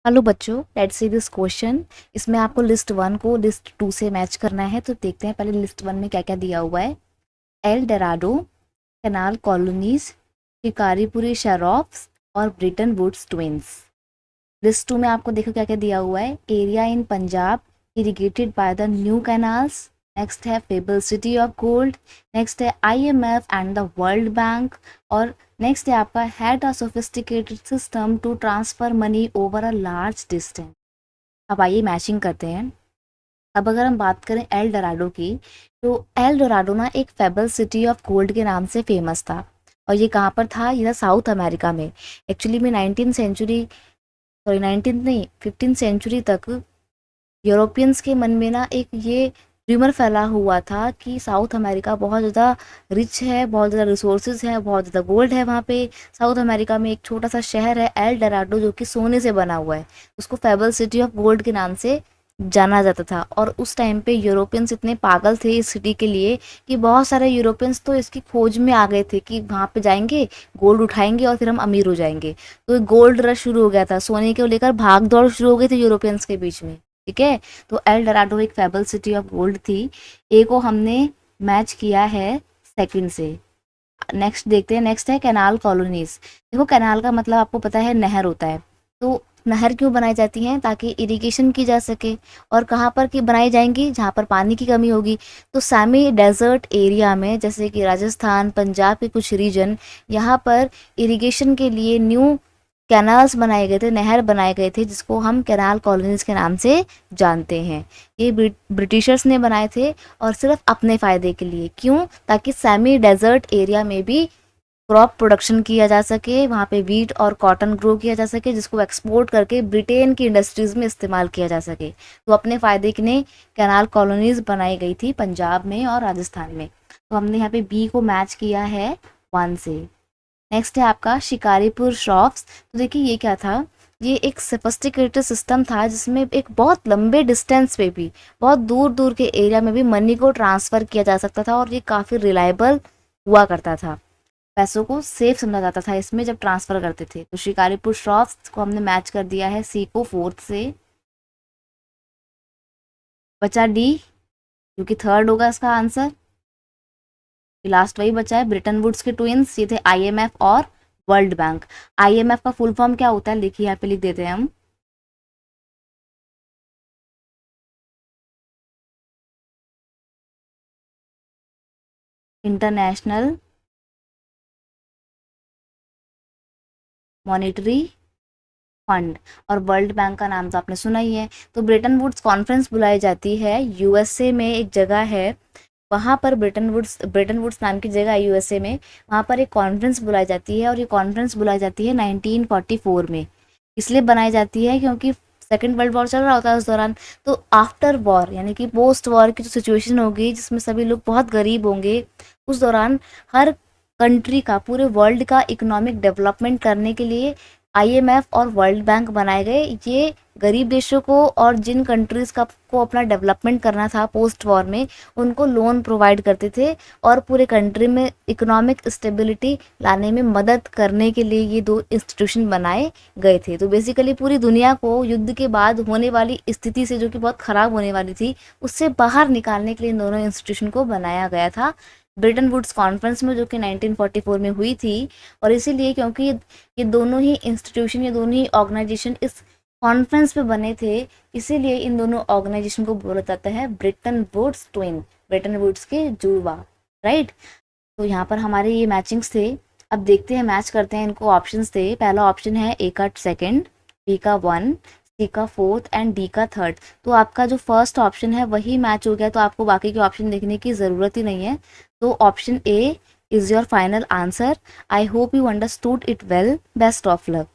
Hello बच्चों, let's see this question. इसमें आपको लिस्ट वन को लिस्ट टू से मैच करना है। तो देखते हैं पहले लिस्ट वन में क्या क्या दिया हुआ है। El Dorado, canal colonies, Shikarpuri shroffs और Bretton Woods twins. List two में आपको देखो क्या क्या दिया हुआ है। Area in Punjab irrigated by the new canals. Next है fable city of gold. Next है IMF and the World Bank. और नेक्स्ट है आपका had a sophisticated system to transfer money over a large distance. अब आइए मैचिंग करते हैं। अब अगर हम बात करें एल डोराडो की, तो एल डोराडो ना एक फेबल सिटी ऑफ गोल्ड के नाम से फेमस था। और ये कहाँ पर था? ये था साउथ अमेरिका में। एक्चुअली में 19 नहीं 15 सेंचुरी तक यूरोपियंस के मन में ना एक ये र्यूमर फैला हुआ था कि साउथ अमेरिका बहुत ज़्यादा रिच है, बहुत ज़्यादा रिसोर्सेज है, बहुत ज़्यादा गोल्ड है वहाँ पे। साउथ अमेरिका में एक छोटा सा शहर है एल डोराडो जो कि सोने से बना हुआ है। उसको फेबल सिटी ऑफ गोल्ड के नाम से जाना जाता था। और उस टाइम पे यूरोपियंस इतने पागल थे इस सिटी के लिए कि बहुत सारे यूरोपियंस तो इसकी खोज में आ गए थे कि वहाँ पे जाएंगे, गोल्ड उठाएंगे और फिर हम अमीर हो जाएंगे। तो गोल्ड रश शुरू हो गया था, सोने को लेकर भाग दौड़ शुरू हो गई थी यूरोपियंस के बीच में। ठीक है, तो एल डोराडो एक फेबल सिटी ऑफ गोल्ड थी। ए को हमने मैच किया है सेकंड से। नेक्स्ट देखते हैं। नेक्स्ट है कैनाल कॉलोनीज। देखो, कैनाल का मतलब आपको पता है नहर होता है। तो नहर क्यों बनाई जाती हैं? ताकि इरिगेशन की जा सके। और कहाँ पर की बनाई जाएंगी? जहाँ पर पानी की कमी होगी। तो सेमी डेजर्ट एरिया में, जैसे कि राजस्थान, पंजाब के कुछ रीजन, यहाँ पर इरिगेशन के लिए न्यू कैनाल्स बनाए गए थे, नहर बनाए गए थे, जिसको हम कैनाल कॉलोनीज के नाम से जानते हैं। ये ब्रिटिशर्स ने बनाए थे और सिर्फ अपने फ़ायदे के लिए। क्यों? ताकि सेमी डेजर्ट एरिया में भी क्रॉप प्रोडक्शन किया जा सके, वहाँ पे वीट और कॉटन ग्रो किया जा सके, जिसको एक्सपोर्ट करके ब्रिटेन की इंडस्ट्रीज़ में इस्तेमाल किया जा सके। तो अपने फ़ायदे के लिए कैनाल कॉलोनीज बनाई गई थी पंजाब में और राजस्थान में। तो हमने यहाँ पे बी को मैच किया है वन से। नेक्स्ट है आपका शिकारीपुर शॉप्स। तो देखिए ये क्या था? ये एक सोफिस्टिकेटेड सिस्टम था जिसमें एक बहुत लंबे डिस्टेंस पे भी, बहुत दूर दूर के एरिया में भी मनी को ट्रांसफ़र किया जा सकता था। और ये काफ़ी रिलायबल हुआ करता था, पैसों को सेफ समझा जाता था इसमें जब ट्रांसफ़र करते थे। तो शिकारीपुर शॉप्स को हमने मैच कर दिया है सी को फोर्थ से। बचा डी, जो कि थर्ड होगा इसका आंसर। लास्ट वही बचा है ब्रिटन वुड्स के ट्विंस। ये थे आईएमएफ और वर्ल्ड बैंक। आईएमएफ का फुल फॉर्म क्या होता है? देखिए यहाँ पे लिख देते हैं हम। International monetary fund. और वर्ल्ड बैंक का नाम तो आपने सुना ही है। तो ब्रिटन वुड्स कॉन्फ्रेंस बुलाई जाती है यूएसए में, एक जगह है वहाँ पर, ब्रिटन वुड्स नाम की जगह है यूएसए में। वहाँ पर एक कॉन्फ्रेंस बुलाई जाती है और ये कॉन्फ्रेंस बुलाई जाती है 1944 में। इसलिए बनाई जाती है क्योंकि सेकेंड वर्ल्ड वॉर चल रहा होता है उस दौरान। तो आफ्टर वॉर यानी कि पोस्ट वॉर की जो सिचुएशन होगी जिसमें सभी लोग बहुत गरीब होंगे, उस दौरान हर कंट्री का, पूरे वर्ल्ड का इकोनॉमिक डेवलपमेंट करने के लिए आईएमएफ और वर्ल्ड बैंक बनाए गए। ये गरीब देशों को और जिन कंट्रीज़ का को अपना डेवलपमेंट करना था पोस्ट वॉर में, उनको लोन प्रोवाइड करते थे और पूरे कंट्री में इकोनॉमिक स्टेबिलिटी लाने में मदद करने के लिए ये दो इंस्टीट्यूशन बनाए गए थे। तो बेसिकली पूरी दुनिया को युद्ध के बाद होने वाली स्थिति से, जो कि बहुत ख़राब होने वाली थी, उससे बाहर निकालने के लिए इन दोनों इंस्टीट्यूशन को बनाया गया था ब्रिटन वुड्स कॉन्फ्रेंस में, जो कि 1944 में हुई थी। और इसीलिए क्योंकि ये दोनों ही इंस्टीट्यूशन, ये दोनों ही ऑर्गेनाइजेशन इस कॉन्फ्रेंस पे बने थे, इसीलिए इन दोनों ऑर्गेनाइजेशन को बोला जाता है Bretton Woods twin, Bretton Woods के जुड़वा। राइट। तो यहाँ पर हमारे ये मैचिंग्स थे। अब देखते हैं, मैच करते हैं इनको। ऑप्शंस थे, पहला ऑप्शन है ए का सेकंड, बी का वन, सी का फोर्थ एंड डी का थर्ड। तो आपका जो फर्स्ट ऑप्शन है वही मैच हो गया, तो आपको बाकी के ऑप्शन देखने की ज़रूरत ही नहीं है। तो option A is your final answer. I hope you understood it well. Best of luck.